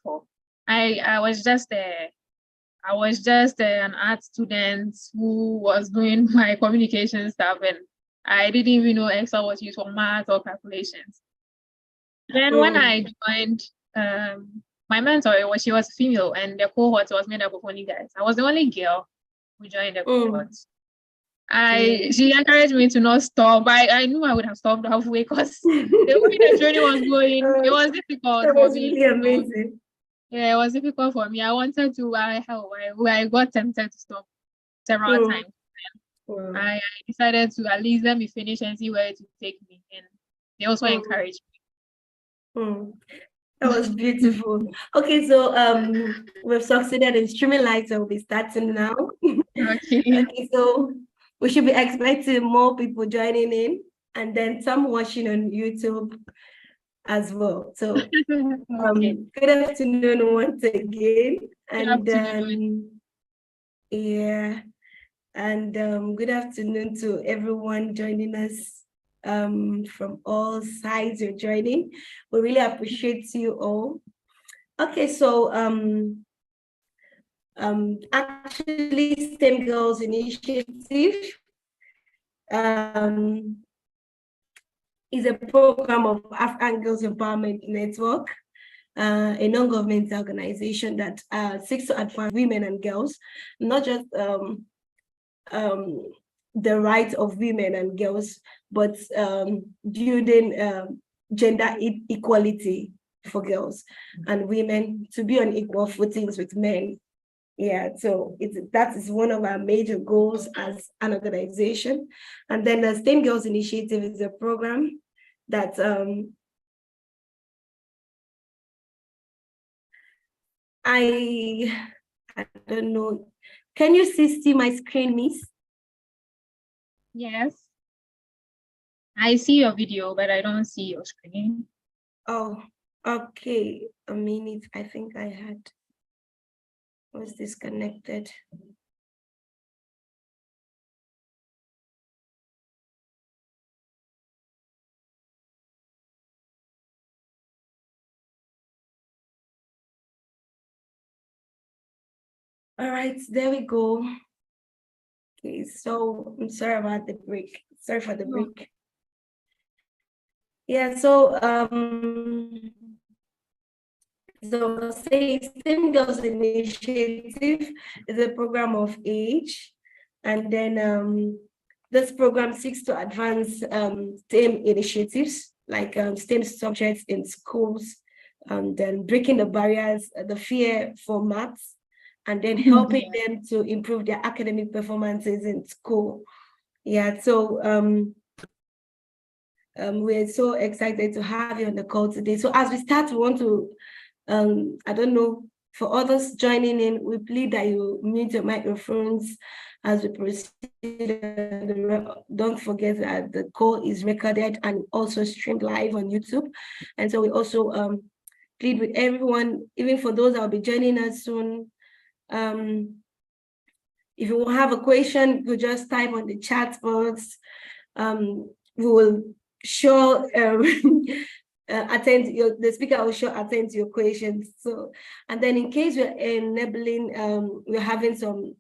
before. I was just an art student who was doing my communication stuff, and I didn't even know Excel was used for math or calculations. Then when I joined, my mentor, she was female, and the cohort was made up of only guys. I was the only girl who joined the cohort. She encouraged me to not stop. I knew I would have stopped halfway because the way the training was going, it was difficult. That was really amazing. Yeah, it was difficult for me. I wanted to. I got tempted to stop several times. I decided to at least let me finish and see where it would take me. And they also encouraged me. That was beautiful. Okay, so we've succeeded in streaming lights, and we'll be starting now. Okay, so we should be expecting more people joining in, and then some watching on YouTube as well. So good afternoon once again. And good afternoon to everyone joining us from all sides you're joining. We really appreciate you all. Okay, so actually STEM Girls Initiative is a program of African Girls Empowerment Network, a non-governmental organization that seeks to advance women and girls, not just the rights of women and girls, but building gender equality for girls and women to be on equal footings with men. Yeah, so that is one of our major goals as an organization. And then the STEM Girls Initiative is a program that I don't know. Can you see my screen, Miss? Yes. I see your video, but I don't see your screen. Oh, okay. A minute. I think I was disconnected. All right, there we go. Okay, so I'm sorry about the break. Sorry for the break. Yeah, so say STEM Girls Initiative is a program of age, and then this program seeks to advance STEM initiatives like STEM subjects in schools, and then breaking the barriers, the fear for maths, and then helping them to improve their academic performances in school. Yeah, so we're so excited to have you on the call today. So as we start, we want to, I don't know, for others joining in, we plead that you mute your microphones as we proceed. Don't forget that the call is recorded and also streamed live on YouTube. And so we also plead with everyone, even for those that will be joining us soon. If you have a question, you just type on the chat box. We will sure the speaker will sure attend to your questions. So, and then in case we're enabling, we're having some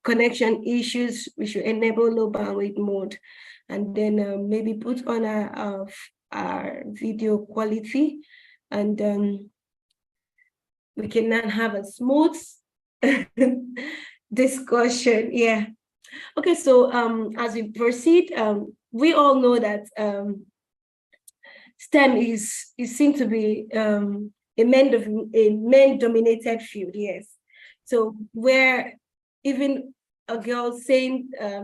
connection issues, we should enable low bandwidth mode, and then maybe put on our video quality, and we can now have a smooth discussion. Yeah. Okay, so as we proceed, we all know that STEM is seen to be a men-dominated field, yes. So where even a girl saying, I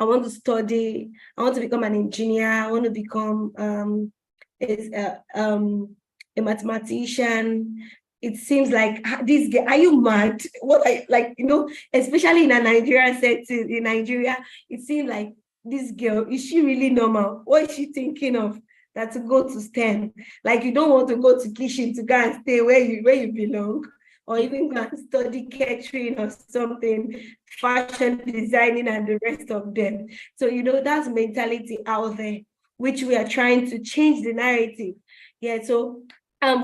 want to study, I want to become an engineer, I want to become a mathematician, it seems like this girl, are you mad? What I like, especially in a Nigerian setting, in Nigeria, it seems like this girl, is she really normal? What is she thinking of? That to go to STEM? Like, you don't want to go to kitchen to go and stay where you belong, or even go and study catering or something, fashion designing and the rest of them. So, that's mentality out there, which we are trying to change the narrative. Yeah, so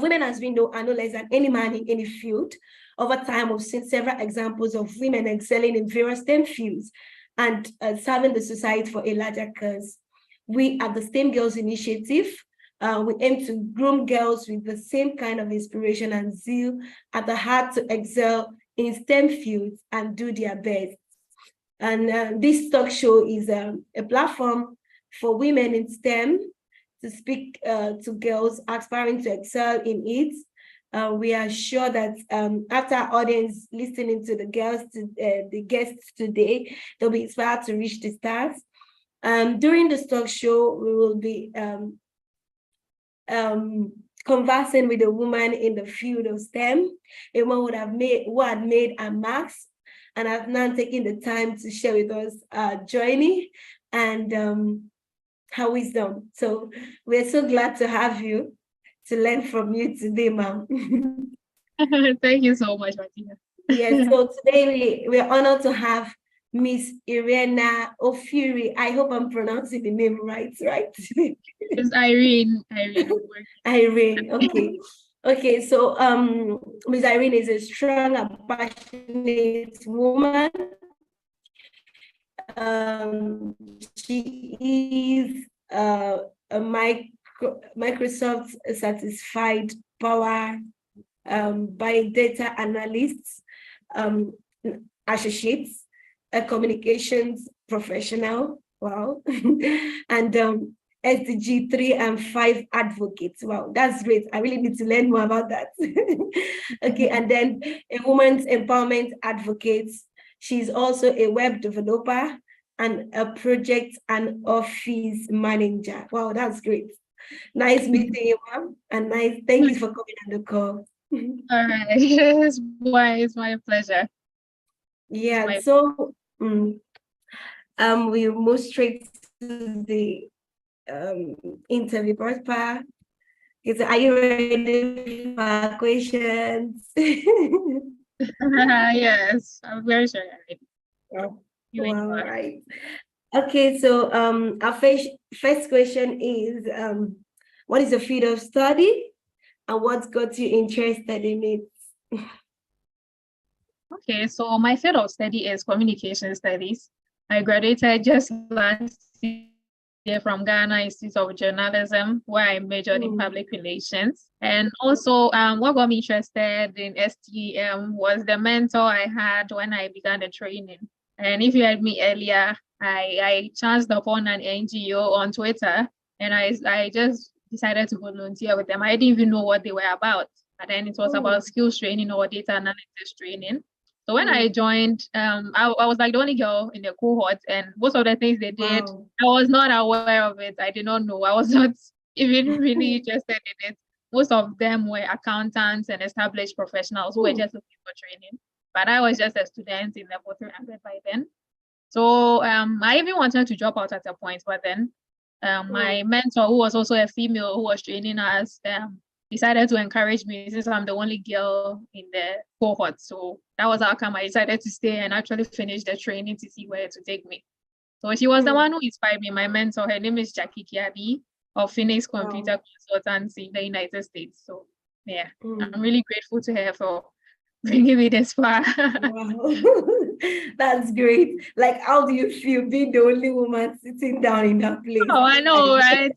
Women, as we know, are no less than any man in any field. Over time, we've seen several examples of women excelling in various STEM fields and serving the society for a larger cause. We at the STEM Girls Initiative, we aim to groom girls with the same kind of inspiration and zeal at the heart to excel in STEM fields and do their best. And this talk show is a platform for women in STEM to speak to girls aspiring to excel in it. We are sure that after our audience listening to the guests today, they'll be inspired to reach the stars. During this talk show, we will be conversing with a woman in the field of STEM, a woman who had made a marks and have now taken the time to share with us our journey and her wisdom. So we're so glad to have you, to learn from you today, ma'am. Thank you so much, Martina. Yes, so today we're honored to have Miss Irene Ofori. I hope I'm pronouncing the name right? It's Irene. Irene, okay. Okay, so Ms. Irene is a strong and passionate woman. She is a Microsoft certified power by data analyst, associates, a communications professional, wow, and SDG 3 and 5 advocates. Wow, that's great. I really need to learn more about that. Okay, and then a woman's empowerment advocate. She's also a web developer and a project and office manager. Wow, that's great. Nice meeting you, ma'am. And nice, thank you for coming on the call. All right, it's my pleasure. Yeah, so we move straight to the interview part. Are you ready for questions? Yes, I'm very sure. Oh, all right. Okay, so our first question is, what is the field of study and what got you interested in it? Okay, so my field of study is communication studies. I graduated just last year from Ghana Institute of Journalism, where I majored in public relations. And also, what got me interested in STEM was the mentor I had when I began the training. And if you had me earlier, I chanced upon an NGO on Twitter, and I just decided to volunteer with them. I didn't even know what they were about. And then it was about skills training or data analytics training. So when I joined, I was like the only girl in the cohort, and most of the things they did, I was not aware of it. I did not know. I was not even really interested in it. Most of them were accountants and established professionals who were just looking for training. But I was just a student in level 300 by then. So I even wanted to drop out at a point, but then my mentor, who was also a female who was training us, decided to encourage me since I'm the only girl in the cohort. So that was how come I decided to stay and actually finish the training to see where to take me. So she was the one who inspired me. My mentor, her name is Jackie Kiabi of Phoenix Computer Consultancy in the United States. So yeah, I'm really grateful to her for bringing me this far. Wow. That's great. Like, how do you feel being the only woman sitting down in that place? Oh, I know, right?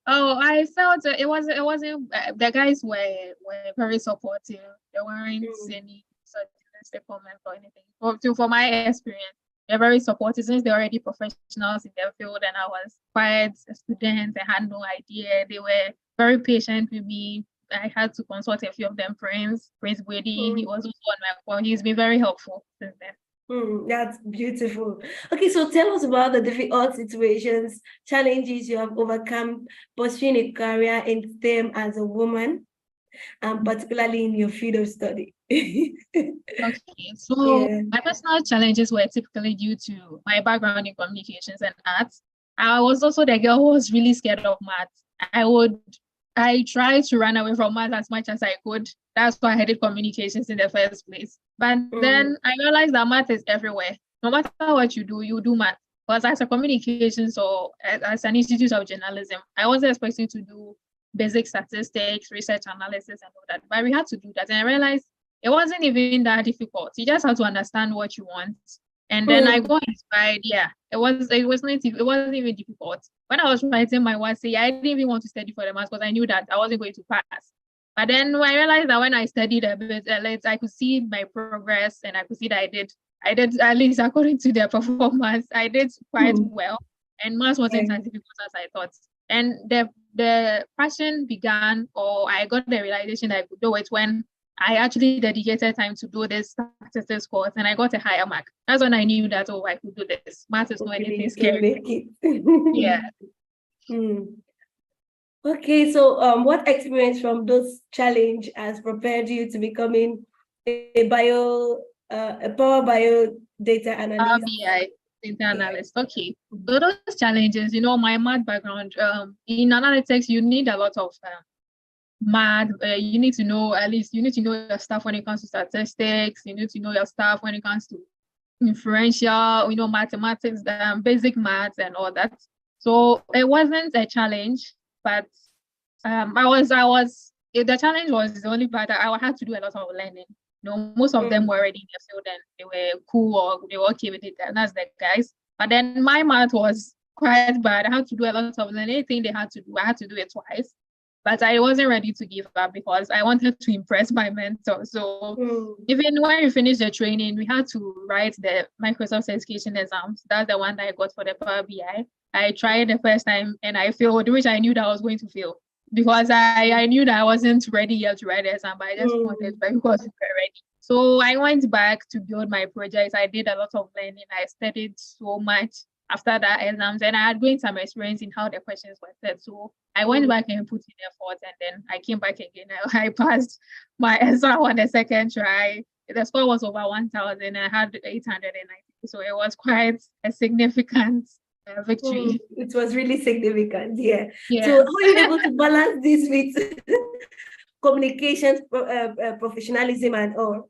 Oh, I felt it wasn't the guys were very supportive. They weren't any such comments or anything. For my experience, they're very supportive since they're already professionals in their field, and I was quite a student. I had no idea. They were very patient with me. I had to consult a few of them. Prince Brady, he was also on my call. He's been very helpful since then. That's beautiful. Okay, so tell us about the difficult situations, challenges you have overcome pursuing a career in STEM as a woman, and particularly in your field of study. Okay, so my personal challenges were typically due to my background in communications and arts. I was also the girl who was really scared of math. I tried to run away from math as much as I could. That's why I did communications in the first place. But then I realized that math is everywhere. No matter what you do math. Because as a communications or as an institute of journalism, I wasn't expecting to do basic statistics, research analysis, and all that. But we had to do that. And I realized it wasn't even that difficult. You just have to understand what you want. And then I got inspired. Yeah, it wasn't even difficult. When I was writing my essay, I didn't even want to study for the maths because I knew that I wasn't going to pass. But then I realized that when I studied a bit, I could see my progress, and I could see that I did at least according to their performance, I did quite well. And maths wasn't as difficult as I thought. And the passion began, or I got the realization that I could do it when I actually dedicated time to do this statistics course, and I got a higher mark. That's when I knew that, oh, I could do this. Math is not anything scary. Yeah. Okay, so what experience from those challenge has prepared you to becoming a Power Bio data analyst? BI data analyst. Okay. So those challenges, my math background, in analytics, you need a lot of math. You need to know your stuff when it comes to statistics. You need to know your stuff when it comes to inferential, mathematics, basic maths and all that. So it wasn't a challenge, but the challenge was the only part that I had to do a lot of learning. Most of them were already in the field and they were cool, or they were okay with it, and that's the guys. But then my math was quite bad. I had to do a lot of learning. Anything they had to do, I had to do it twice. But I wasn't ready to give up because I wanted to impress my mentor. So even when we finished the training, we had to write the Microsoft certification exams. That's the one that I got for the Power BI. I tried the first time and I failed, which I knew that I was going to fail because I knew that I wasn't ready yet to write the exam, but I just wanted to because we were ready. So I went back to build my projects. I did a lot of learning. I studied so much after that exams, and I had gained some experience in how the questions were set. So I went back and put in effort, and then I came back again. I passed my exam on the second try. The score was over 1,000. I had 890. So it was quite a significant victory. It was really significant, yeah. So how are you able to balance this with communications, professionalism and all?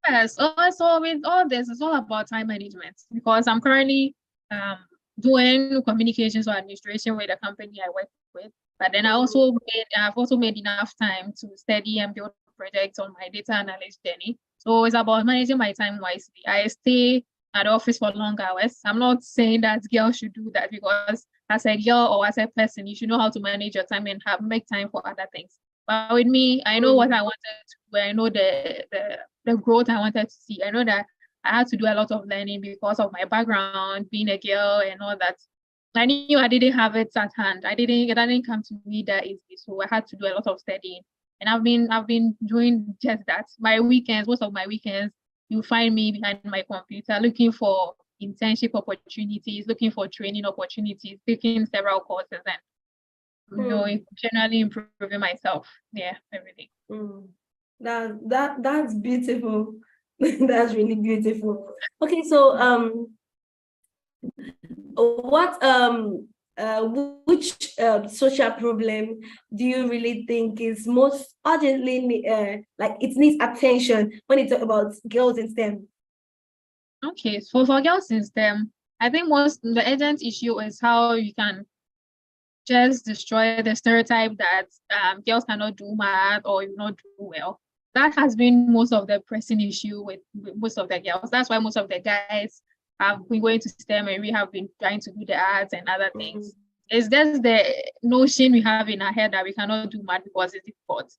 Yes, also with all this, it's all about time management because I'm currently doing communications or administration with the company I work with. But then I've also made enough time to study and build projects on my data analyst journey. So it's about managing my time wisely. I stay at the office for long hours. I'm not saying that girls should do that because as a girl or as a person, you should know how to manage your time and make time for other things. But with me, I know what I wanted to do. I know the growth I wanted to see. I know that I had to do a lot of learning because of my background, being a girl and all that. I knew I didn't have it at hand. It didn't come to me that easy. So I had to do a lot of studying. And I've been doing just that. Most of my weekends, you find me behind my computer looking for internship opportunities, looking for training opportunities, taking several courses and generally improving myself. Yeah, everything. That's beautiful. That's really beautiful. Okay, so which social problem do you really think is most urgently like it needs attention when you talk about girls in STEM? Okay, so for girls in STEM, I think the urgent issue is how you can just destroy the stereotype that girls cannot do math or not do well. That has been most of the pressing issue with most of the girls. That's why most of the guys have been going to STEM and we have been trying to do the arts and other things. It's just the notion we have in our head that we cannot do math because it's difficult.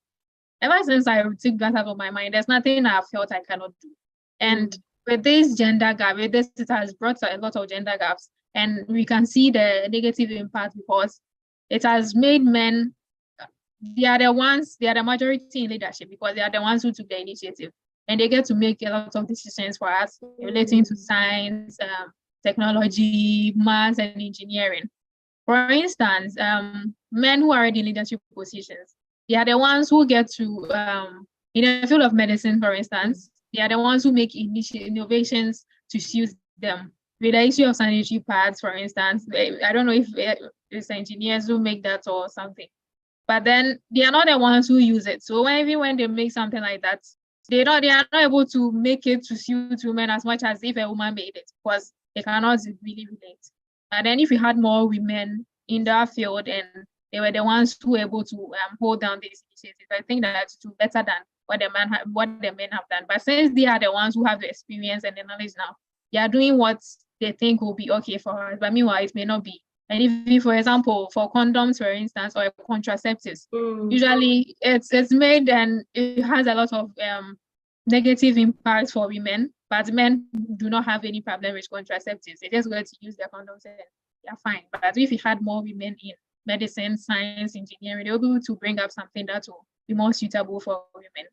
Ever since I took that out of my mind, there's nothing I've felt I cannot do. And with this gender gap, it has brought a lot of gender gaps. And we can see the negative impact because it has made men, they are the majority in leadership because they are the ones who took the initiative. And they get to make a lot of decisions for us relating to science, technology, maths, and engineering. For instance, men who are already in leadership positions, they are the ones who get to, in the field of medicine, for instance, they are the ones who make innovations to suit them. With the issue of sanitary pads, for instance, I don't know if it's engineers who make that or something. But then they are not the ones who use it. So even when they make something like that, they are not able to make it to suit women as much as if a woman made it because they cannot really relate. And then if we had more women in that field and they were the ones who were able to hold down these initiatives. I think that's better than what the men have done. But since they are the ones who have the experience and the knowledge now, they are doing what they think will be okay for us. But meanwhile, it may not be. And if, for example, for condoms, for instance, or contraceptives, usually it's made and it has a lot of negative impacts for women, but men do not have any problem with contraceptives. They just go to use their condoms and they're fine. But if we had more women in medicine, science, engineering, they'll be able to bring up something that will be more suitable for women.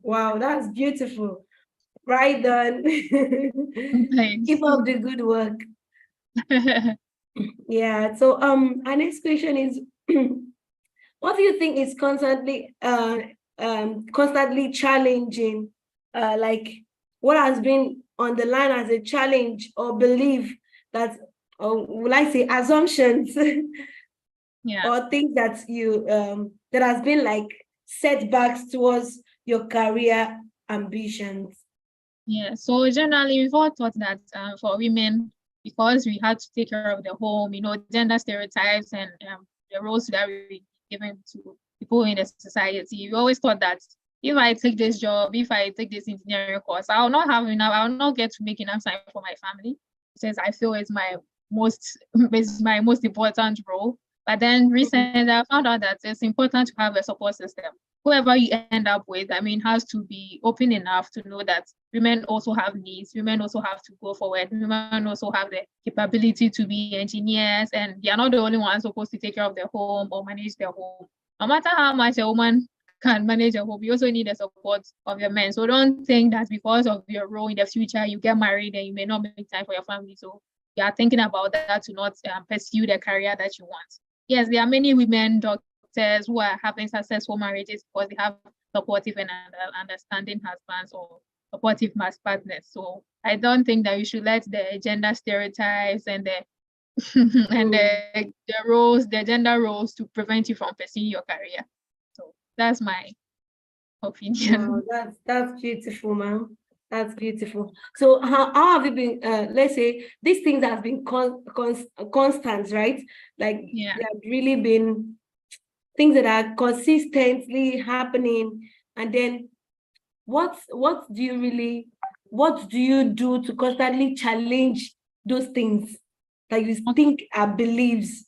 Wow, that's beautiful. Right done. Keep up the good work. Yeah. So our next question is what do you think is constantly challenging? Like what has been on the line as a challenge or belief that, or will I say assumptions or things that you that has been like setbacks towards your career ambitions? Yeah, so generally we've all thought that for women, because we had to take care of the home, gender stereotypes and the roles that we given to people in the society, we always thought that if I take this job, if I take this engineering course, I'll not get to make enough time for my family, since I feel it's my most important role. But then recently I found out that it's important to have a support system. Whoever you end up with, has to be open enough to know that women also have needs. Women also have to go forward. Women also have the capability to be engineers, and they are not the only ones supposed to take care of their home or manage their home. No matter how much a woman can manage a home, you also need the support of your men. So don't think that because of your role in the future, you get married and you may not make time for your family. So you are thinking about that to not pursue the career that you want. Yes, there are many women doctors who are having successful marriages because they have supportive and understanding husbands or supportive partners. So I don't think that you should let the gender stereotypes and the and the gender roles to prevent you from pursuing your career. So that's my opinion. Wow, that's beautiful, ma'am. That's beautiful. So how have you been, let's say these things have been constant, right? Like there have really been things that are consistently happening. And then what do you do to constantly challenge those things that you think are beliefs?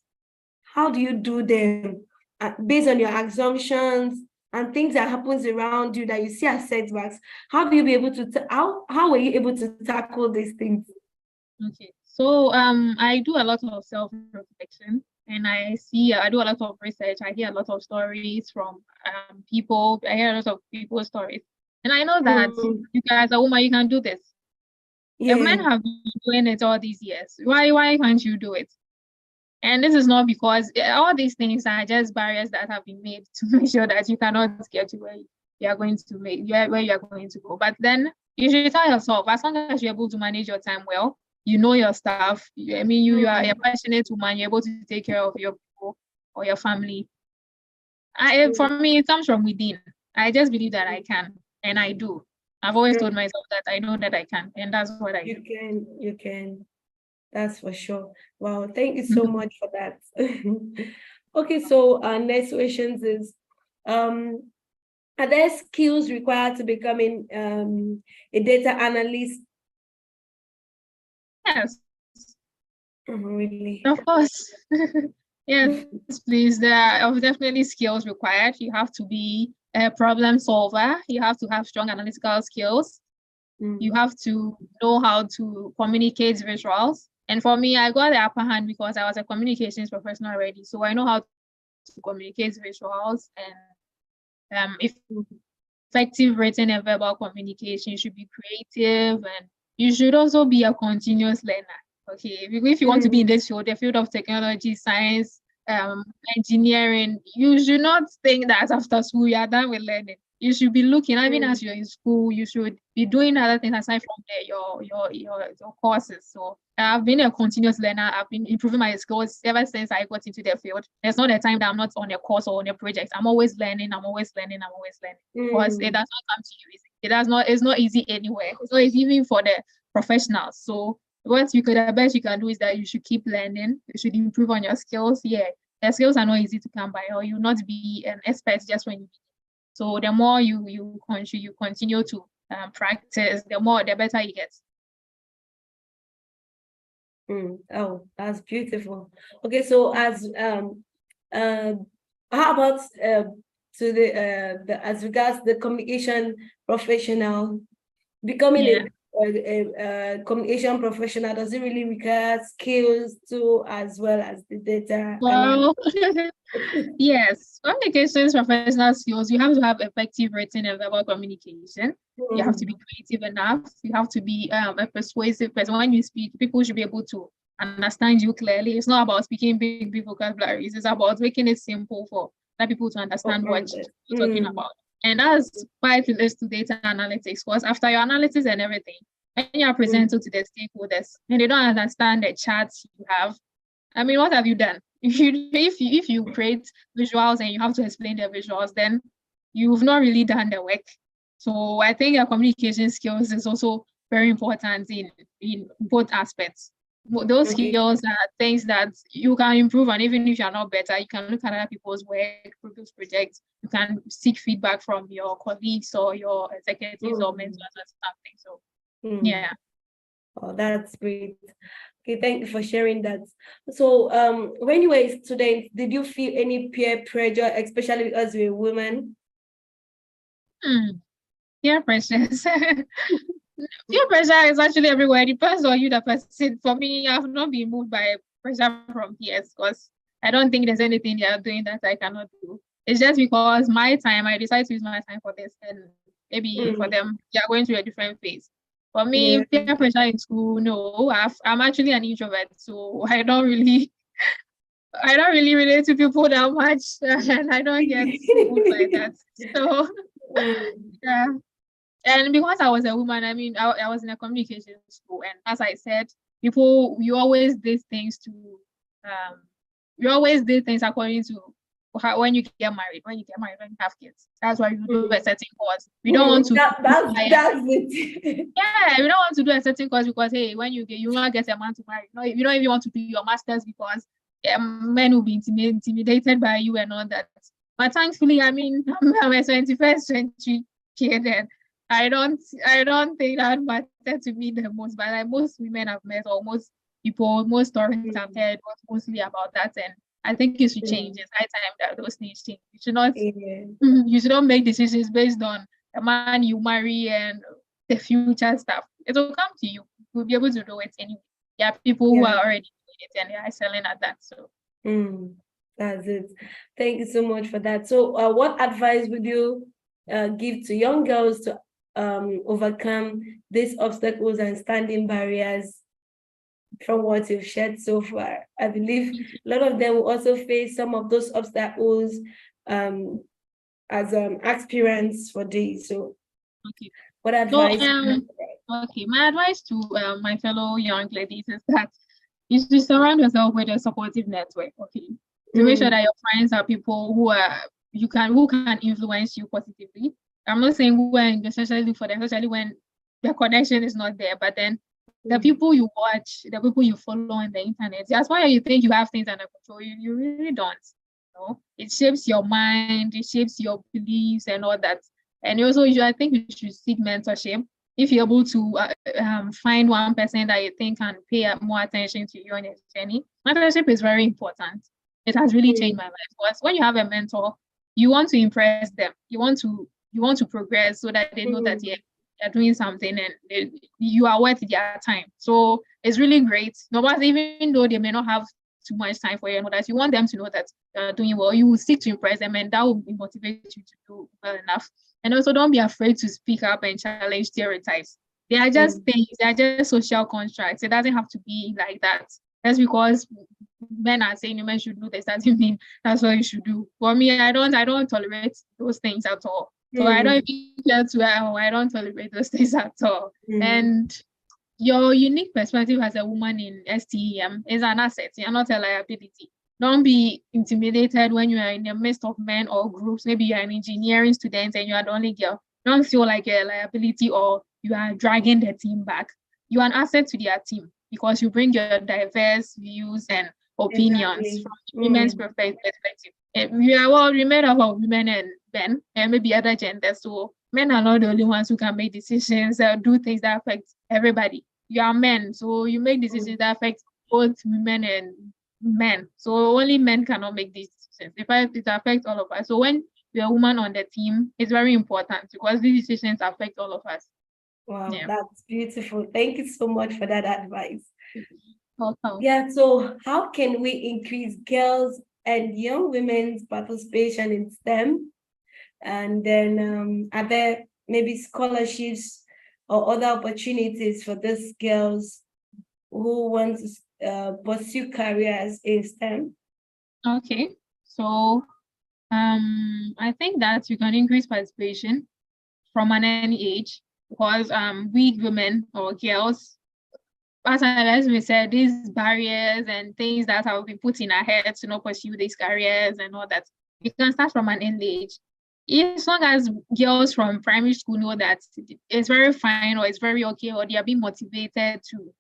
How do you do them based on your assumptions and things that happens around you that you see as setbacks? How were you able to tackle these things? Okay, so I do a lot of self-reflection, and I do a lot of research. I hear a lot of stories from people. I hear a lot of people's stories, and I know that you guys, as a woman, you can do this. The men have been doing it all these years. Why can't you do it? And this is not because all these things are just barriers that have been made to make sure that you cannot get to where you are going to go. But then you should tell yourself, as long as you're able to manage your time well, you know your stuff. You are a passionate woman. You're able to take care of your people or your family. For me, it comes from within. I just believe that I can, and I do. I've always told myself that I know that I can, and that's what I do. You can. That's for sure. Wow, thank you so much for that. Okay, so our next question is, are there skills required to becoming a data analyst? Yes. Really? Of course. Yes, please. There are definitely skills required. You have to be a problem solver. You have to have strong analytical skills. You have to know how to communicate visuals. And for me, I got the upper hand because I was a communications professional already. So I know how to communicate visuals, and effective written and verbal communication. You should be creative, and you should also be a continuous learner. Okay, if you want to be in this field, the field of technology, science, engineering, you should not think that after school you are done with learning. You should be looking, even as you're in school, you should be doing other things aside from your courses. So I've been a continuous learner. I've been improving my skills ever since I got into the field. There's not a time that I'm not on a course or on a project. I'm always learning. Because it does not come to you easy. It's not easy anywhere. It's not easy even for the professionals. So The best you can do is that you should keep learning. You should improve on your skills. Yeah, the skills are not easy to come by, or you'll not be an expert just when you. So the more you continue to practice, the better you get. Oh, that's beautiful. Okay, so as how about to the as regards the communication professional, becoming a communication professional, does it really require skills too, as well as the data? Well, yes, communications professional skills, you have to have effective written and verbal communication. You have to be creative enough. You have to be a persuasive person. When you speak, people should be able to understand you clearly. It's not about speaking big vocabularies. It's about making it simple for people to understand what you're talking about. And that's quite relates to data analytics, because after your analysis and everything, when you are presented to the stakeholders and they don't understand the charts you have, I mean, what have you done? If you create visuals and you have to explain the visuals, then you've not really done the work. So I think your communication skills is also very important in both aspects. Those skills are things that you can improve on. Even if you're not better, you can look at other people's work, previous projects. You can seek feedback from your colleagues or your executives or mentors or something. So yeah. Oh, that's great. Okay, thank you for sharing that. So when you were a student, did you feel any peer pressure, especially because you're a woman? Peer pressures. Peer pressure is actually everywhere. It depends on you, the person. For me, I have not been moved by pressure from peers, because I don't think there's anything they are doing that I cannot do. It's just because my time, I decided to use my time for this, and maybe for them, they are going through a different phase. For me, peer pressure in school, no. I'm actually an introvert, so I don't really relate to people that much, and I don't get moved by that. So yeah. And because I was a woman, I mean, I was in a communication school, and as I said, you always did things according to how, when you get married, when you have kids. That's why you do a certain course. We don't want to. That's it. Yeah, we don't want to do a certain course because, hey, when you want to get a man to marry. No, you don't even want to do your masters because men will be intimidated by you and all that. But thankfully, I mean, I'm a 21st century kid, and I don't think that mattered to me the most. But like most women I've met, or most people, most stories I've heard was mostly about that, and I think it should change. It's high time that those things change. You should not make decisions based on a man you marry and the future stuff. It will come to you. You'll be able to do it anyway. There are people who are already doing it and they are excelling at that. So that's it. Thank you so much for that. So what advice would you give to young girls to overcome these obstacles and standing barriers from what you've shared so far? I believe a lot of them will also face some of those obstacles as experience for this. So what advice? My advice to my fellow young ladies is that you should surround yourself with a supportive network. To make sure that your friends are people who can influence you positively. I'm not saying when especially look for them, especially when the connection is not there, but then the people you watch, the people you follow on the internet, that's why you think you have things under control. You really don't. It shapes your mind, it shapes your beliefs and all that. And also, I think you should seek mentorship. If you're able to find one person that you think can pay more attention to you on your journey, mentorship is very important. It has really changed my life. Because when you have a mentor, you want to impress them. You want to progress so that they know that you're doing something and you are worth their time. So it's really great. No matter, even though they may not have too much time for you, and that you want them to know that you're doing well. You will seek to impress them, and that will motivate you to do well enough. And also, don't be afraid to speak up and challenge stereotypes. They are just things. They are just social constructs. It doesn't have to be like that. That's because men are saying women should do this. That doesn't mean that's what you should do. For me, I don't tolerate those things at all. So I don't even care to. I don't tolerate those things at all. And your unique perspective as a woman in STEM is an asset. You're not a liability. Don't be intimidated when you are in the midst of men or groups. Maybe you're an engineering student and you are the only girl. Don't feel like a liability or you are dragging the team back. You are an asset to their team. because you bring your diverse views and opinions from women's perspective. We are all made up of women and men, and maybe other genders. So men are not the only ones who can make decisions or do things that affect everybody. You are men, so you make decisions that affect both women and men. So only men cannot make these decisions. In fact, it affects all of us. So when you're a woman on the team, it's very important because these decisions affect all of us. Wow, that's beautiful. Thank you so much for that advice. Welcome. Yeah, so how can we increase girls and young women's participation in STEM? And then are there maybe scholarships or other opportunities for these girls who want to pursue careers in STEM? Okay, so I think that you can increase participation from an early age because we women or girls, as we said, these barriers and things that have been put in our heads to not pursue these careers and all that, you can start from an early age. As long as girls from primary school know that it's very fine or it's very okay or they are being motivated to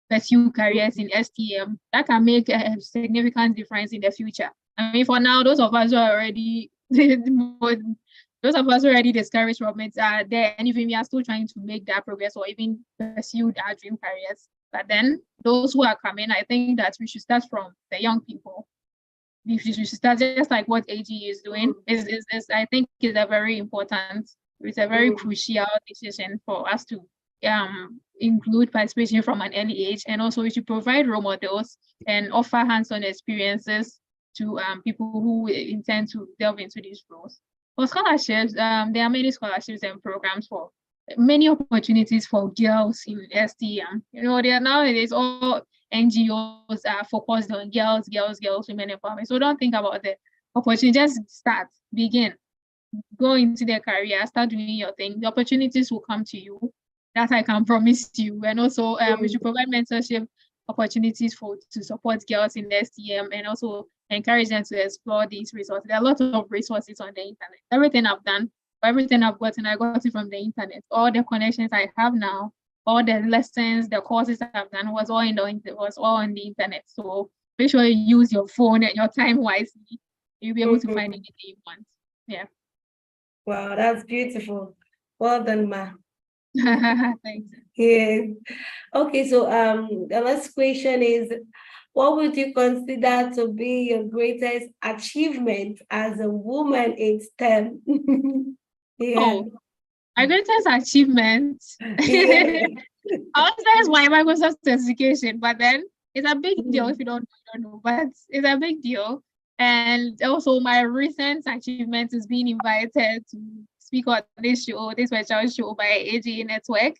pursue careers in STEM, that can make a significant difference in the future. I mean, for now, those of us who are already discouraged from it are there, and even we are still trying to make that progress or even pursue our dream careers. But then those who are coming, I think that we should start from the young people. We should start just like what AG is doing. I think is a very important, it's a very crucial decision for us to include participation from an early age, and also we should provide role models and offer hands-on experiences to people who intend to delve into these roles. For scholarships, there are many scholarships and programs for many opportunities for girls in STEM. There are nowadays all NGOs are focused on girls, women empowerment. So don't think about the opportunity, just start, begin, go into their career, start doing your thing. The opportunities will come to you. That I can promise you. And also we should provide mentorship opportunities to support girls in the STEM and also encourage them to explore these resources. There are a lot of resources on the internet. Everything I've done, everything I've gotten, I got it from the internet. All the connections I have now, all the lessons, the courses I've done was all on the internet. So make sure you use your phone and your time wisely. You'll be able to find anything you want. Yeah. Wow, that's beautiful. Well done, Ma. Thanks. Yeah. Okay, so the last question is, what would you consider to be your greatest achievement as a woman in STEM? Yeah. Oh, my greatest achievement. Yeah. I was saying my Microsoft certification, but then it's a big deal if you don't know, but it's a big deal. And also my recent achievement is being invited to speak on this special show by AG Network.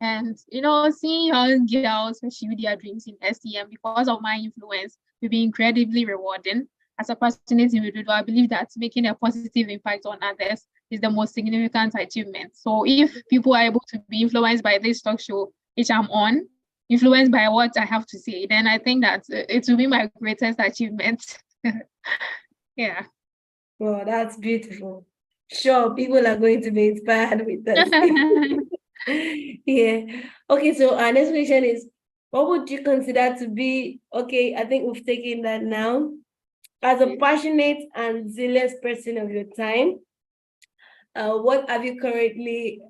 And, seeing young girls pursue their dreams in STM because of my influence will be incredibly rewarding. As a passionate individual, I believe that making a positive impact on others is the most significant achievement. So if people are able to be influenced by this talk show, which I'm on, influenced by what I have to say, then I think that it will be my greatest achievement. Yeah. Well, that's beautiful. Sure, people are going to be inspired with this. Yeah. Okay, so our next question is, what would you consider to be, okay, I think we've taken that now. As a passionate and zealous person of your time, what have you currently,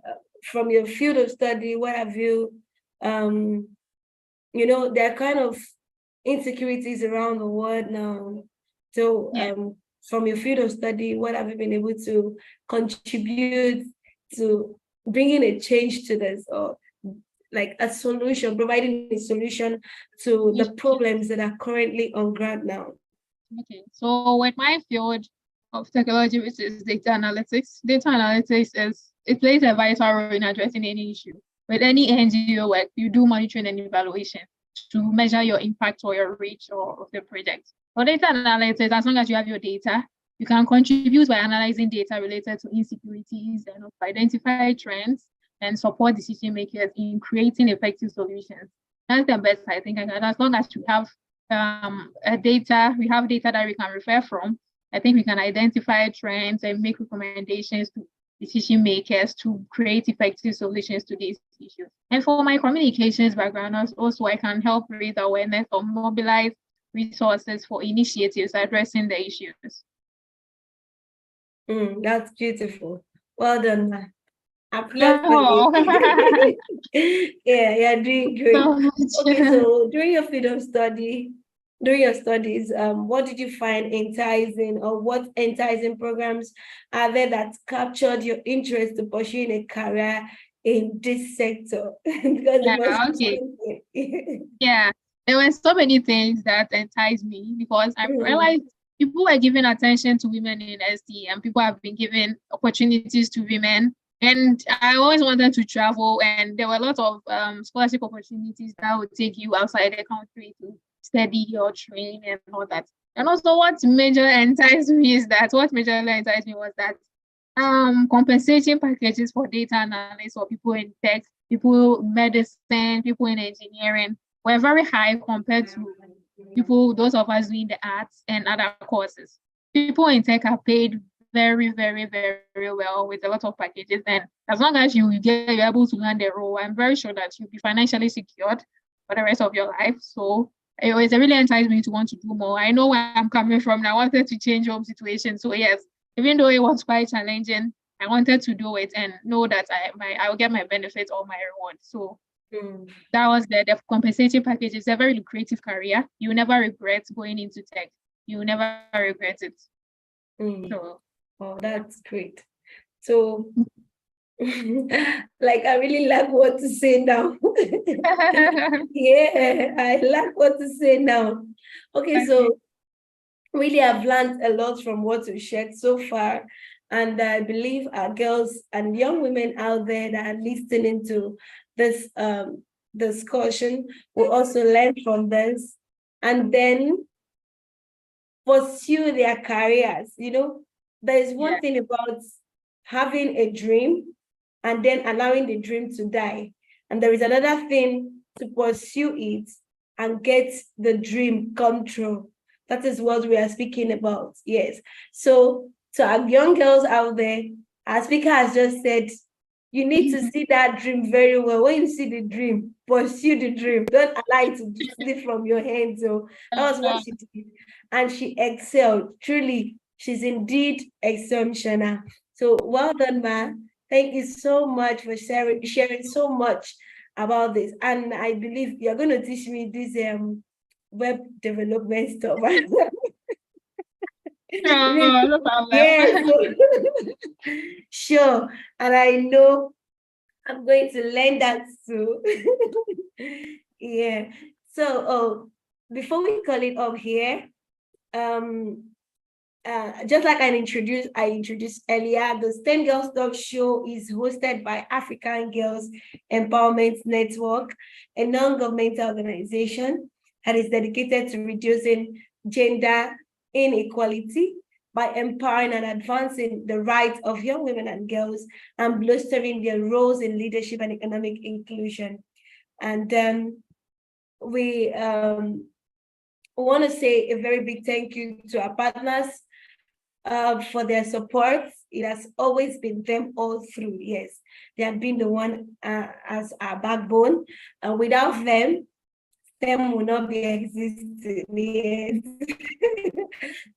from your field of study, what have you, there are kind of insecurities around the world now. So from your field of study, what have you been able to contribute to bringing a change to this, or like a solution, providing a solution to the problems that are currently on ground now? Okay, so with my field of technology, which is data analytics it plays a vital role in addressing any issue. With any NGO work, you do monitoring and evaluation to measure your impact or your reach of the project. For data analytics, as long as you have your data, you can contribute by analyzing data related to insecurities and identify trends and support decision makers in creating effective solutions. That's the best I think. As long as you have we have data that we can refer from, I think we can identify trends and make recommendations to decision makers to create effective solutions to these issues. And for my communications background, also I can help raise awareness or mobilize resources for initiatives addressing the issues. That's beautiful. Well done, ma. Applaud for Oh. you. Yeah, you're doing great. Okay, so during your field of study, during your studies, what did you find enticing, or what enticing programs are there that captured your interest to pursuing a career in this sector? Because it must be something. Yeah, there were so many things that enticed me because I realized people were giving attention to women in SD, and people have been given opportunities to women. And I always wanted to travel, and there were a lot of scholarship opportunities that would take you outside the country to study or train and all that. And also, what majorly enticed me was that compensation packages for data analysts or people in tech, people medicine, people in engineering were very high compared to those of us doing the arts and other courses. People in tech are paid very, very, very well with a lot of packages. And as long as you're able to land a role, I'm very sure that you'll be financially secured for the rest of your life. So it really enticed me to want to do more. I know where I'm coming from, and I wanted to change home situation. So yes, even though it was quite challenging, I wanted to do it and know that I will get my benefits or my reward. So that was the compensation package. It's a very lucrative career. You never regret going into tech. You never regret it. So, oh, that's great. So, like, I really like what to say now. Yeah, I like what to say now. Okay, so really I've learned a lot from what we shared so far. And I believe our girls and young women out there that are listening to this discussion will also learn from this and then pursue their careers. You know, there is one thing about having a dream and then allowing the dream to die. And there is another thing to pursue it and get the dream come true. That is what we are speaking about. Yes. So to our young girls out there, our speaker has just said, you need to see that dream very well. When you see the dream, pursue the dream. Don't allow it to slip from your hands. So that was what she did. And she excelled. Truly, she's indeed exceptional. So well done, ma. Thank you so much for sharing so much about this. And I believe you're going to teach me this web development stuff. no problem. Yes. Sure. And I know I'm going to learn that too. Yeah. So before we call it up here, just like I introduced earlier, the STEM Girls Talk Show is hosted by African Girls Empowerment Network, a non-governmental organization that is dedicated to reducing gender inequality by empowering and advancing the rights of young women and girls and bolstering their roles in leadership and economic inclusion. And we want to say a very big thank you to our partners for their support. It has always been them all through. Yes, they have been the one as our backbone. And without them, STEM will not be existing. Yes.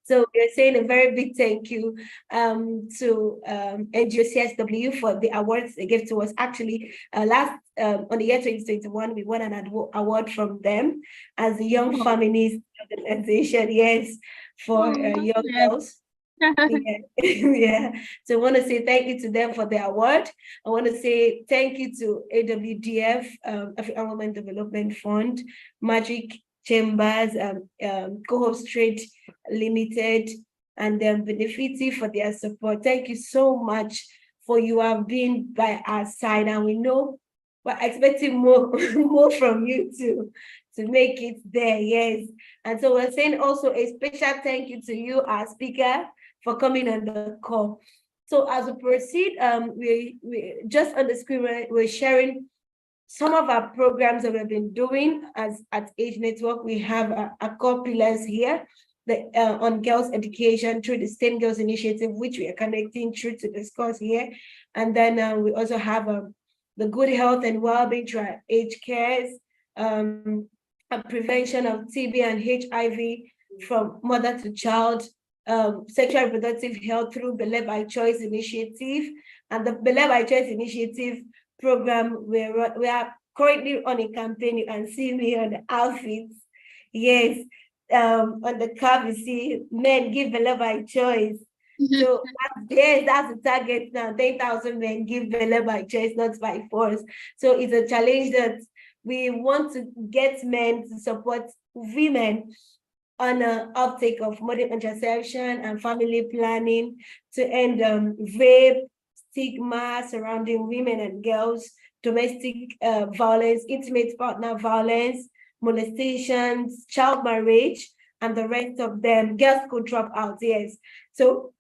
So we're saying a very big thank you to NGOCSW for the awards they gave to us. Actually, last on the year 2021, we won an award from them as the Young Feminist Organization. Yes, for young girls. Yeah. So I want to say thank you to them for the award. I want to say thank you to AWDF, African Women Development Fund, Magic Chambers, Co-op Street Limited, and Benefiti for their support. Thank you so much for you have been by our side, and we know we're expecting more, more from you too to make it there. Yes. And so we're saying also a special thank you to you, our speaker, for coming on the call. So as we proceed, we just on the screen, we're sharing some of our programs that we've been doing as at Age Network. We have our core pillars here. on girls' education through the STEM Girls Initiative, which we are connecting through to discuss here. And then we also have the good health and well-being through our aged cares, a prevention of TB and HIV from mother to child, sexual reproductive health through Belle by Choice initiative, and the Belle by Choice initiative program. We are currently on a campaign. You can see me on the outfits. Yes, on the cover you see men give Belle by Choice. So yes, that's the target now. 10,000 men give Belle by choice, not by force. So it's a challenge that we want to get men to support women on an uptake of modern contraception and family planning to end rape, stigma surrounding women and girls, domestic violence, intimate partner violence, molestations, child marriage, and the rest of them. Girls could drop out, yes. So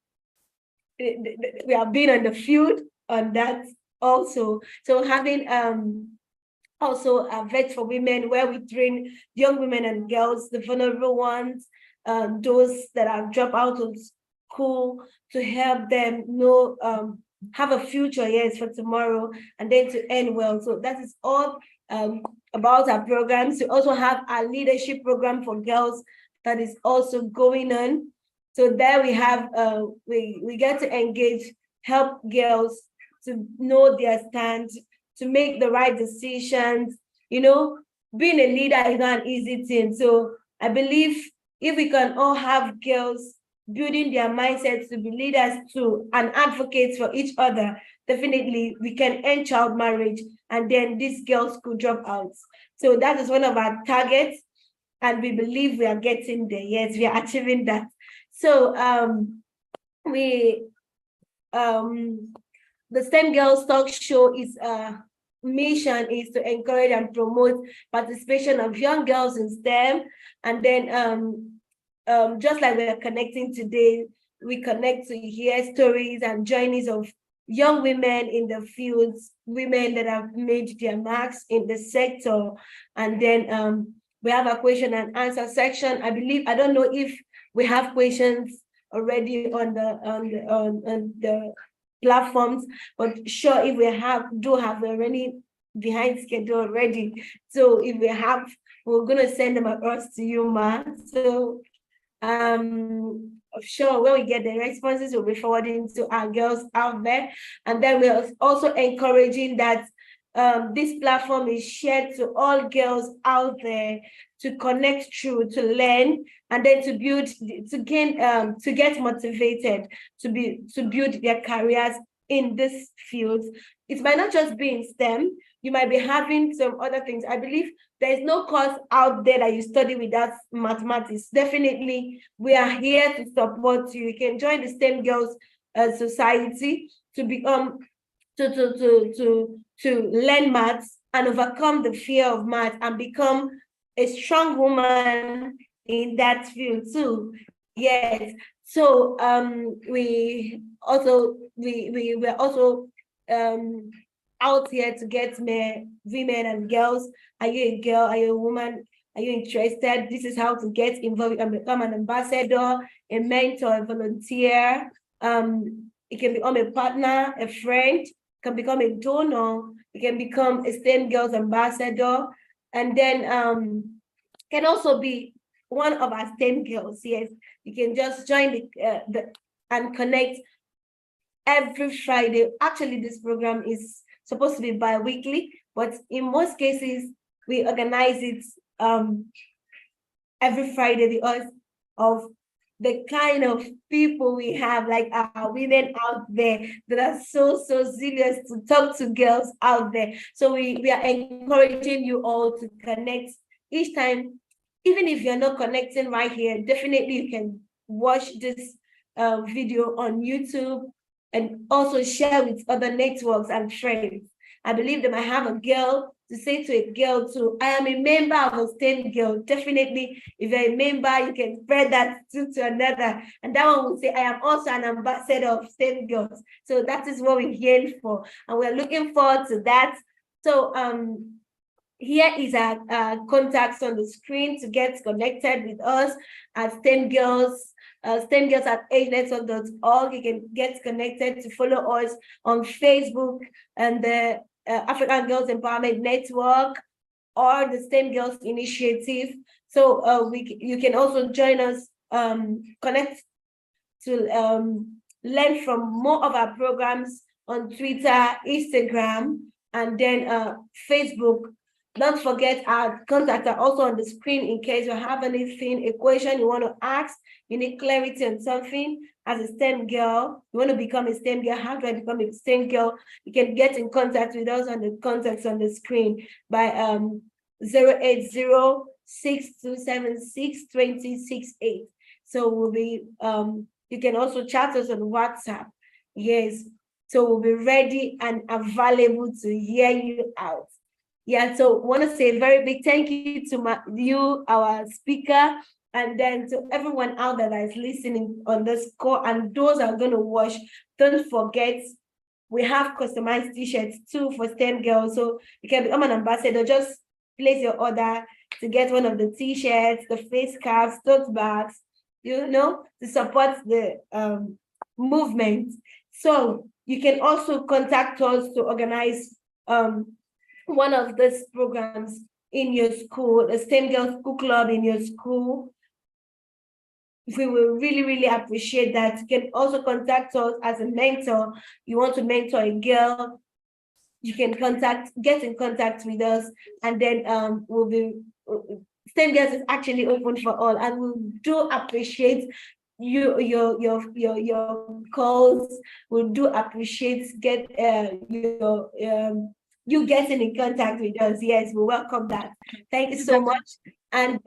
we have been on the field on that also. So having also a vet for women where we train young women and girls, the vulnerable ones, those that have dropped out of school, to help them know, have a future, yes, for tomorrow, and then to end well. So that is all about our programs. We also have our leadership program for girls that is also going on. So there we have, we get to engage, help girls to know their stand, to make the right decisions. You know, being a leader is not an easy thing. So I believe if we can all have girls building their mindsets to be leaders too and advocates for each other, definitely we can end child marriage, and then these girls could drop out. So that is one of our targets, and we believe we are getting there. Yes, we are achieving that. So the STEM Girls Talk Show is mission is to encourage and promote participation of young girls in STEM. And then just like we're connecting today, we connect to hear stories and journeys of young women in the fields, women that have made their marks in the sector. And then we have a question and answer section. I don't know if we have questions already on the platforms, but sure, if we do have already behind schedule already. So if we have, we're gonna send them across to you, Ma. So sure, when we get the responses, we'll be forwarding to our girls out there. And then we're also encouraging that this platform is shared to all girls out there to connect through, to learn, and then to build, to gain, to get motivated, to build their careers in this field. It might not just be in STEM. You might be having some other things. I believe there's no course out there that you study without mathematics. Definitely, we are here to support you. You can join the STEM Girls Society to become to learn maths and overcome the fear of math and become a strong woman in that field too. Yes. So we were also out here to get women and girls. Are you a girl? Are you a woman? Are you interested? This is how to get involved and become an ambassador, a mentor, a volunteer. It can become a partner, a friend, can become a donor, you can become a STEM Girls ambassador, and then can also be one of our STEM girls. Yes, you can just join the and connect every Friday. Actually, this program is supposed to be bi-weekly, but in most cases, we organize it every Friday because of the kind of people we have, like our women out there that are so zealous to talk to girls out there. So we are encouraging you all to connect each time. Even if you're not connecting right here, definitely you can watch this video on YouTube and also share with other networks and friends. I believe they might have a girl to say to a girl too, I am a member of a STEM girl. Definitely, if you're a member, you can spread that to another. And that one will say, I am also an ambassador of STEM girls. So that is what we're here for. And we're looking forward to that. So here is our contacts on the screen to get connected with us at STEM Girls. STEM Girls at agenetwork.org. You can get connected to follow us on Facebook and the African Girls Empowerment Network or the STEM Girls Initiative. So you can also join us, connect to learn from more of our programs on Twitter, Instagram, and then Facebook. Don't forget our contacts are also on the screen in case you have anything, a question you want to ask, you need clarity on something. As a STEM girl, you want to become a STEM girl, how do I become a STEM girl? You can get in contact with us on the contacts on the screen by 080-6276-2068. So we'll be, you can also chat us on WhatsApp. Yes, so we'll be ready and available to hear you out. Yeah, so I want to say a very big thank you to you, our speaker, and then to everyone out there that is listening on this call and those that are going to watch. Don't forget, we have customized t-shirts too for STEM girls. So you can become an ambassador. Just place your order to get one of the t-shirts, the face caps, tote bags, to support the movement. So you can also contact us to organize one of these programs in your school, the STEM Girls School Club in your school. We will really, really appreciate that. You can also contact us as a mentor. You want to mentor a girl, you can get in contact with us, and then we'll be STEM Girls is actually open for all, and we do appreciate your calls. We do appreciate you getting in contact with us. Yes, we welcome that. Thank you so much, and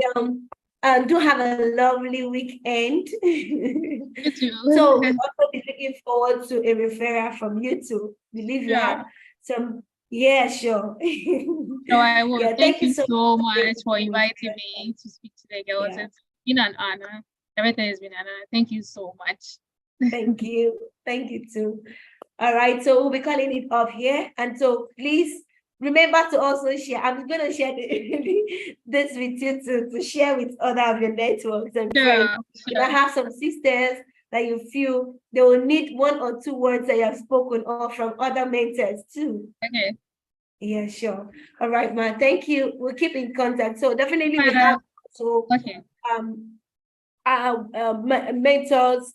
do have a lovely weekend. So we'll also be looking forward to a referral from you too. Believe you have some. Yeah, sure. No, I will. Yeah, thank you so much for inviting me to speak to the girls. Yeah. It's been an honor. Everything has been an honor. Thank you so much. Thank you. Thank you too. All right, so we'll be calling it off here. And so please remember to also share. I'm going to share this with you to share with other of your networks and friends. Sure. I have some sisters that you feel they will need one or two words that you have spoken or from other mentors too. Okay. Yeah, sure. All right, man. Thank you. We'll keep in contact. So definitely we have our mentors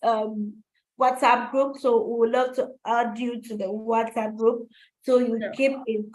WhatsApp group. So we would love to add you to the WhatsApp group so you keep in